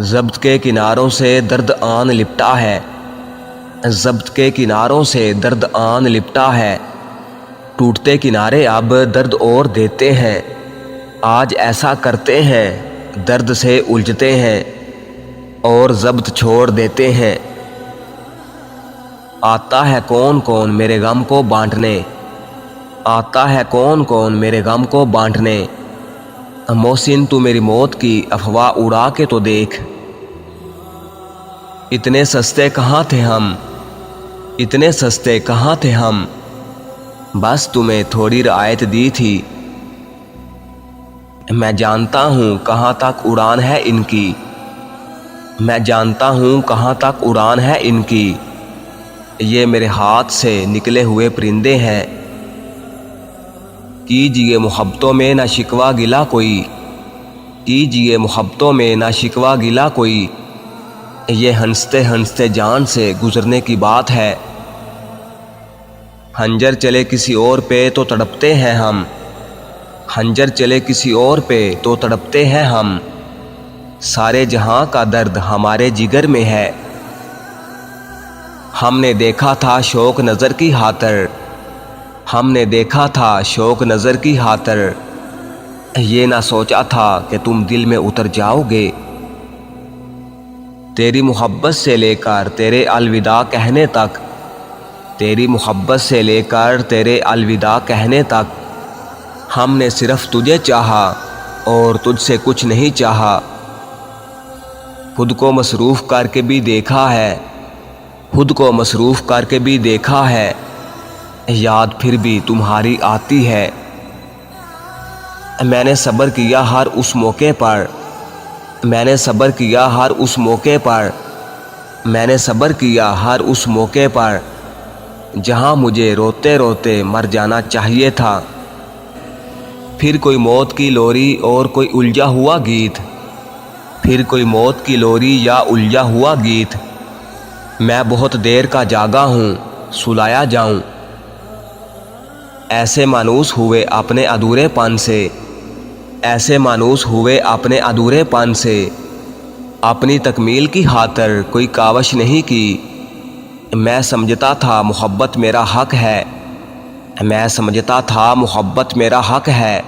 ضبط کے کناروں سے درد آن لپٹا ہے، ضبط کے کناروں سے درد آن لپٹا ہے، ٹوٹتے کنارے اب درد اور دیتے ہیں، آج ایسا کرتے ہیں درد سے الجھتے ہیں اور ضبط چھوڑ دیتے ہیں۔ آتا ہے کون کون میرے غم کو بانٹنے، آتا ہے کون کون میرے غم کو بانٹنے، محسن تو میری موت کی افواہ اڑا کے تو دیکھ، اتنے سستے کہاں تھے ہم، اتنے سستے کہاں تھے ہم، بس تمہیں تھوڑی رعایت دی تھی، میں جانتا ہوں کہاں تک اڑان ہے ان کی، میں جانتا ہوں کہاں تک اڑان ہے ان کی، یہ میرے ہاتھ سے نکلے ہوئے پرندے ہیں، کیجئے محبتوں میں نہ شکوہ گلہ کوئی، کیجئے محبتوں میں نہ شکوہ گلہ کوئی، یہ ہنستے ہنستے جان سے گزرنے کی بات ہے، خنجر چلے کسی اور پہ تو تڑپتے ہیں ہم، خنجر چلے کسی اور پہ تو تڑپتے ہیں ہم، سارے جہاں کا درد ہمارے جگر میں ہے، ہم نے دیکھا تھا شوق نظر کی خاطر، ہم نے دیکھا تھا شوق نظر کی خاطر، یہ نہ سوچا تھا کہ تم دل میں اتر جاؤ گے، تیری محبت سے لے کر تیرے الوداع کہنے تک، تیری محبت سے لے کر تیرے الوداع کہنے تک، ہم نے صرف تجھے چاہا اور تجھ سے کچھ نہیں چاہا، خود کو مصروف کر کے بھی دیکھا ہے، خود کو مصروف کر کے بھی دیکھا ہے، یاد پھر بھی تمہاری آتی ہے، میں نے صبر کیا ہر اس موقع پر، میں نے صبر کیا ہر اس موقع پر، میں نے صبر کیا ہر اس موقع پر، جہاں مجھے روتے روتے مر جانا چاہیے تھا، پھر کوئی موت کی لوری اور کوئی الجھا ہوا گیت، پھر کوئی موت کی لوری یا الجھا ہوا گیت، میں بہت دیر کا جاگا ہوں سلایا جاؤں، ایسے مانوس ہوئے اپنے ادھورے پن سے، ایسے مانوس ہوئے اپنے ادھورے پن سے، اپنی تکمیل کی خاطر کوئی کاوش نہیں کی، میں سمجھتا تھا محبت میرا حق ہے، میں سمجھتا تھا محبت میرا حق ہے،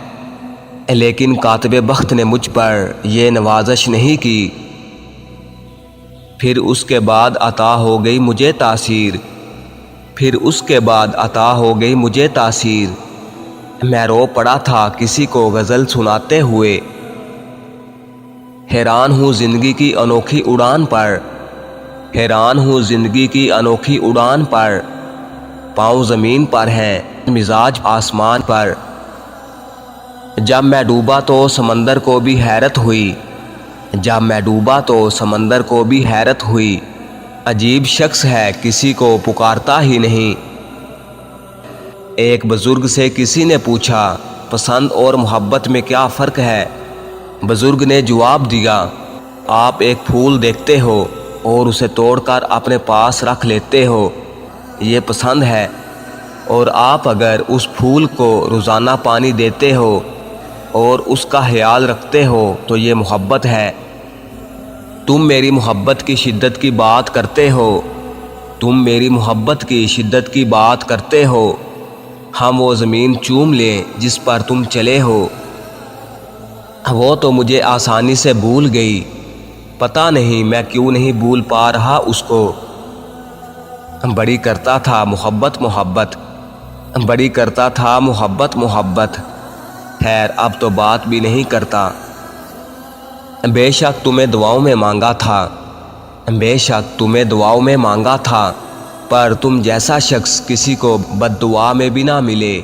لیکن کاتب بخت نے مجھ پر یہ نوازش نہیں کی، پھر اس کے بعد عطا ہو گئی مجھے تاثیر، پھر اس کے بعد عطا ہو گئی مجھے تاثیر، میں رو پڑا تھا کسی کو غزل سناتے ہوئے، حیران ہوں زندگی کی انوکھی اڑان پر، حیران ہوں زندگی کی انوکھی اڑان پر، پاؤں زمین پر ہیں مزاج آسمان پر، جب میں ڈوبا تو سمندر کو بھی حیرت ہوئی، جب میں ڈوبا تو سمندر کو بھی حیرت ہوئی، عجیب شخص ہے کسی کو پکارتا ہی نہیں، ایک بزرگ سے کسی نے پوچھا پسند اور محبت میں کیا فرق ہے، بزرگ نے جواب دیا آپ ایک پھول دیکھتے ہو اور اسے توڑ کر اپنے پاس رکھ لیتے ہو، یہ پسند ہے، اور آپ اگر اس پھول کو روزانہ پانی دیتے ہو اور اس کا خیال رکھتے ہو تو یہ محبت ہے، تم میری محبت کی شدت کی بات کرتے ہو، تم میری محبت کی شدت کی بات کرتے ہو، ہم وہ زمین چوم لیں جس پر تم چلے ہو، وہ تو مجھے آسانی سے بھول گئی، پتہ نہیں میں کیوں نہیں بھول پا رہا اس کو، بڑی کرتا تھا محبت محبت، بڑی کرتا تھا محبت محبت، خیر اب تو بات بھی نہیں کرتا، بے شک تمہیں دعاؤں میں مانگا تھا، بے شک تمہیں دعاؤں میں مانگا تھا، پر تم جیسا شخص کسی کو بد دعا میں بھی نہ ملے۔